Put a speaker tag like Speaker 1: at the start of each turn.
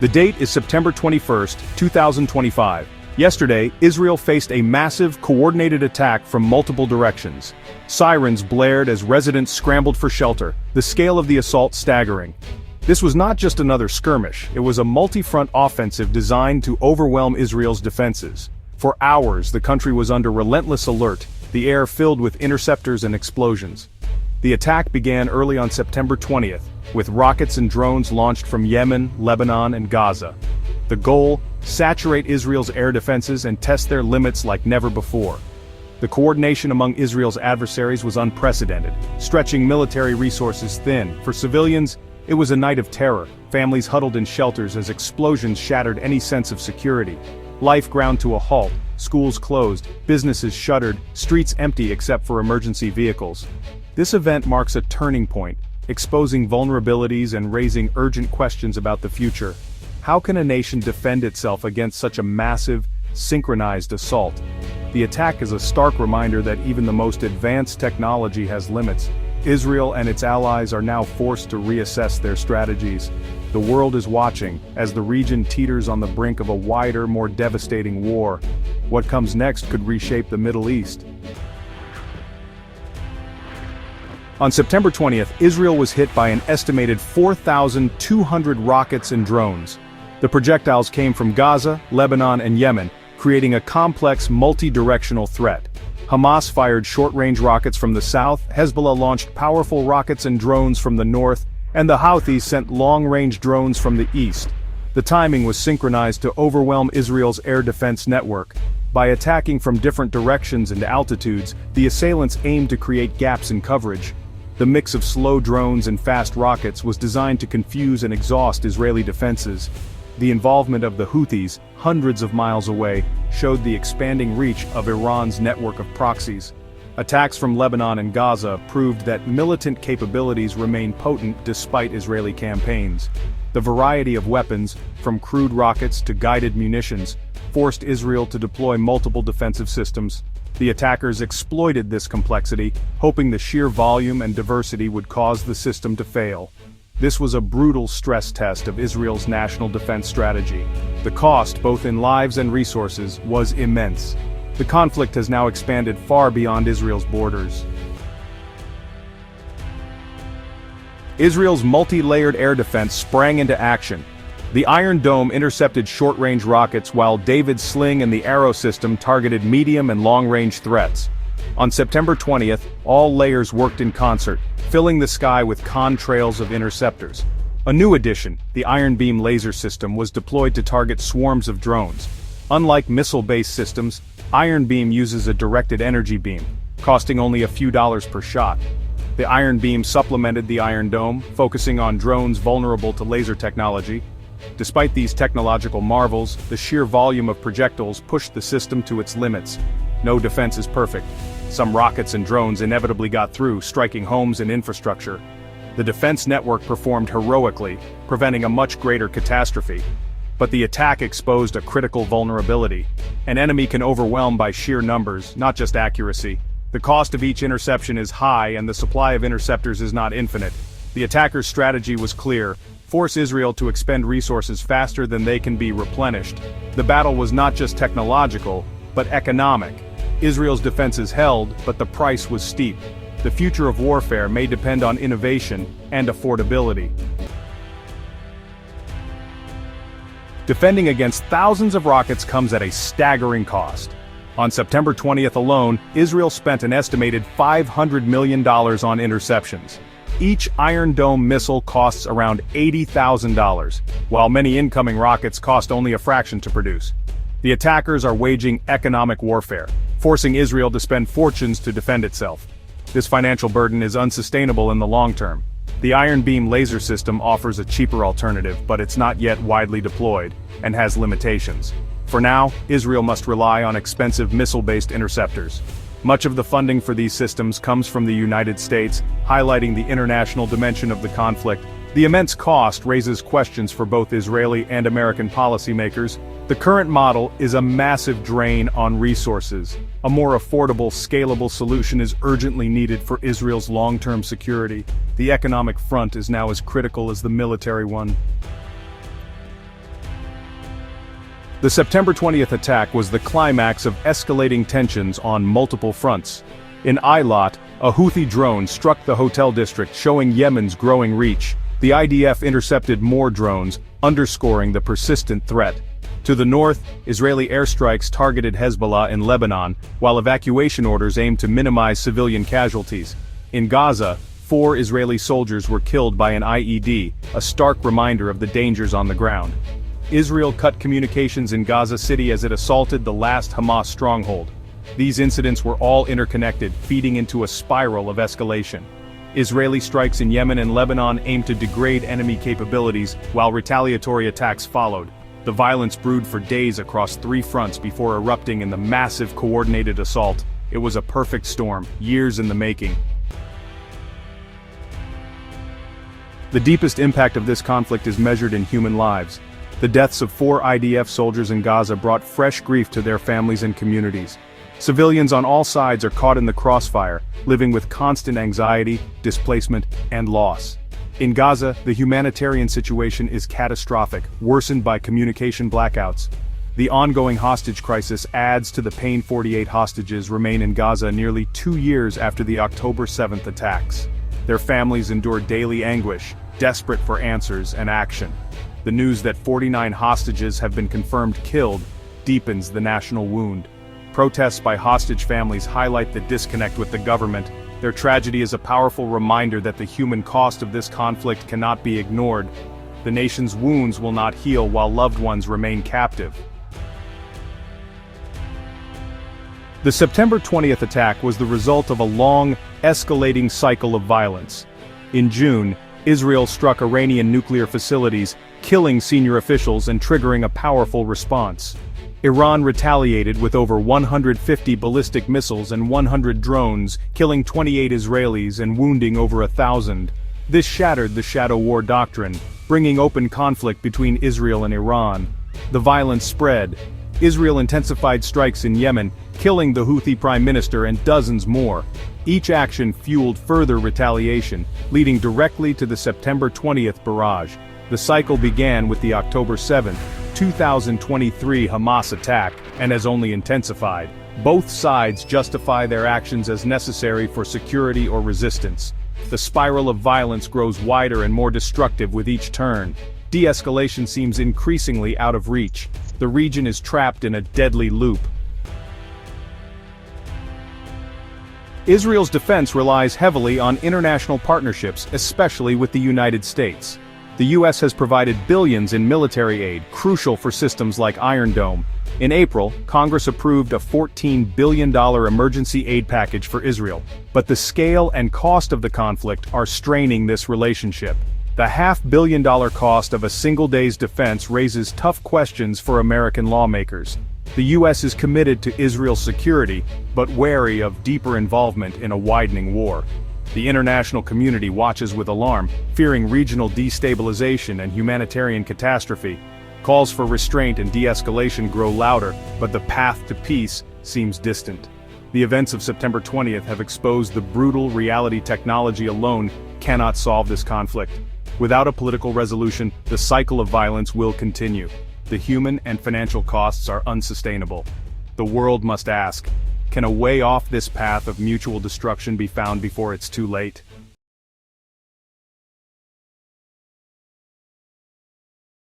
Speaker 1: The date is September 21st, 2025. Yesterday, Israel faced a massive, coordinated attack from multiple directions. Sirens blared as residents scrambled for shelter, the scale of the assault staggering. This was not just another skirmish, it was a multi-front offensive designed to overwhelm Israel's defenses. For hours, the country was under relentless alert, the air filled with interceptors and explosions. The attack began early on September 20th, with rockets and drones launched from Yemen, Lebanon, and Gaza. The goal: saturate Israel's air defenses and test their limits like never before. The coordination among Israel's adversaries was unprecedented, stretching military resources thin. For civilians, it was a night of terror, families huddled in shelters as explosions shattered any sense of security. Life ground to a halt, schools closed, businesses shuttered, streets empty except for emergency vehicles. This event marks a turning point, exposing vulnerabilities and raising urgent questions about the future. How can a nation defend itself against such a massive, synchronized assault? The attack is a stark reminder that even the most advanced technology has limits. Israel and its allies are now forced to reassess their strategies. The world is watching, as the region teeters on the brink of a wider, more devastating war. What comes next could reshape the Middle East. On September 20th, Israel was hit by an estimated 4,200 rockets and drones. The projectiles came from Gaza, Lebanon, and Yemen, creating a complex, multi-directional threat. Hamas fired short-range rockets from the south, Hezbollah launched powerful rockets and drones from the north, and the Houthis sent long-range drones from the east. The timing was synchronized to overwhelm Israel's air defense network. By attacking from different directions and altitudes, the assailants aimed to create gaps in coverage. The mix of slow drones and fast rockets was designed to confuse and exhaust Israeli defenses. The involvement of the Houthis, hundreds of miles away, showed the expanding reach of Iran's network of proxies. Attacks from Lebanon and Gaza proved that militant capabilities remain potent despite Israeli campaigns. The variety of weapons, from crude rockets to guided munitions, forced Israel to deploy multiple defensive systems. The attackers exploited this complexity, hoping the sheer volume and diversity would cause the system to fail. This was a brutal stress test of Israel's national defense strategy. The cost, both in lives and resources, was immense. The conflict has now expanded far beyond Israel's borders. Israel's multi-layered air defense sprang into action. The Iron Dome intercepted short-range rockets while David's Sling and the Arrow system targeted medium and long-range threats. On September 20th, all layers worked in concert, filling the sky with contrails of interceptors. A new addition, the Iron Beam laser system, was deployed to target swarms of drones. Unlike missile-based systems, Iron Beam uses a directed energy beam, costing only a few dollars per shot. The Iron Beam supplemented the Iron Dome, focusing on drones vulnerable to laser technology. Despite these technological marvels, the sheer volume of projectiles pushed the system to its limits. No defense is perfect. Some rockets and drones inevitably got through, striking homes and infrastructure. The defense network performed heroically, preventing a much greater catastrophe. But the attack exposed a critical vulnerability. An enemy can overwhelm by sheer numbers, not just accuracy. The cost of each interception is high and the supply of interceptors is not infinite. The attackers' strategy was clear: force Israel to expend resources faster than they can be replenished. The battle was not just technological, but economic. Israel's defenses held, but the price was steep. The future of warfare may depend on innovation and affordability. Defending against thousands of rockets comes at a staggering cost. On September 20th alone, Israel spent an estimated $500 million on interceptions. Each Iron Dome missile costs around $80,000, while many incoming rockets cost only a fraction to produce. The attackers are waging economic warfare, forcing Israel to spend fortunes to defend itself. This financial burden is unsustainable in the long term. The Iron Beam laser system offers a cheaper alternative, but it's not yet widely deployed, and has limitations. For now, Israel must rely on expensive missile-based interceptors. Much of the funding for these systems comes from the United States, highlighting the international dimension of the conflict. The immense cost raises questions for both Israeli and American policymakers. The current model is a massive drain on resources. A more affordable, scalable solution is urgently needed for Israel's long-term security. The economic front is now as critical as the military one. The September 20th attack was the climax of escalating tensions on multiple fronts. In Eilat, a Houthi drone struck the hotel district, showing Yemen's growing reach. The IDF intercepted more drones, underscoring the persistent threat. To the north, Israeli airstrikes targeted Hezbollah in Lebanon, while evacuation orders aimed to minimize civilian casualties. In Gaza, 4 Israeli soldiers were killed by an IED, a stark reminder of the dangers on the ground. Israel cut communications in Gaza City as it assaulted the last Hamas stronghold. These incidents were all interconnected, feeding into a spiral of escalation. Israeli strikes in Yemen and Lebanon aimed to degrade enemy capabilities, while retaliatory attacks followed. The violence brewed for days across 3 fronts before erupting in the massive coordinated assault. It was a perfect storm, years in the making. The deepest impact of this conflict is measured in human lives. The deaths of 4 IDF soldiers in Gaza brought fresh grief to their families and communities. Civilians on all sides are caught in the crossfire, living with constant anxiety, displacement, and loss. In Gaza, the humanitarian situation is catastrophic, worsened by communication blackouts. The ongoing hostage crisis adds to the pain. 48 hostages remain in Gaza nearly 2 years after the October 7th attacks. Their families endure daily anguish, desperate for answers and action. The news that 49 hostages have been confirmed killed deepens the national wound. Protests by hostage families highlight the disconnect with the government. Their tragedy is a powerful reminder that the human cost of this conflict cannot be ignored. The nation's wounds will not heal while loved ones remain captive. The September 20th attack was the result of a long, escalating cycle of violence. In June, Israel struck Iranian nuclear facilities, killing senior officials and triggering a powerful response. Iran retaliated with over 150 ballistic missiles and 100 drones, killing 28 Israelis and wounding over 1,000. This shattered the shadow war doctrine, bringing open conflict between Israel and Iran. The violence spread. Israel intensified strikes in Yemen, killing the Houthi Prime Minister and dozens more. Each action fueled further retaliation, leading directly to the September 20th barrage. The cycle began with the October 7, 2023 Hamas attack, and has only intensified. Both sides justify their actions as necessary for security or resistance. The spiral of violence grows wider and more destructive with each turn. De-escalation seems increasingly out of reach. The region is trapped in a deadly loop. Israel's defense relies heavily on international partnerships, especially with the United States. The U.S. has provided billions in military aid, crucial for systems like Iron Dome. In April, Congress approved a $14 billion emergency aid package for Israel. But the scale and cost of the conflict are straining this relationship. The $500 million cost of a single day's defense raises tough questions for American lawmakers. The U.S. is committed to Israel's security, but wary of deeper involvement in a widening war. The international community watches with alarm, fearing regional destabilization and humanitarian catastrophe. Calls for restraint and de-escalation grow louder, but the path to peace seems distant. The events of September 20th have exposed the brutal reality technology alone cannot solve this conflict. Without a political resolution, the cycle of violence will continue. The human and financial costs are unsustainable. The world must ask, can a way off this path of mutual destruction be found before it's too late?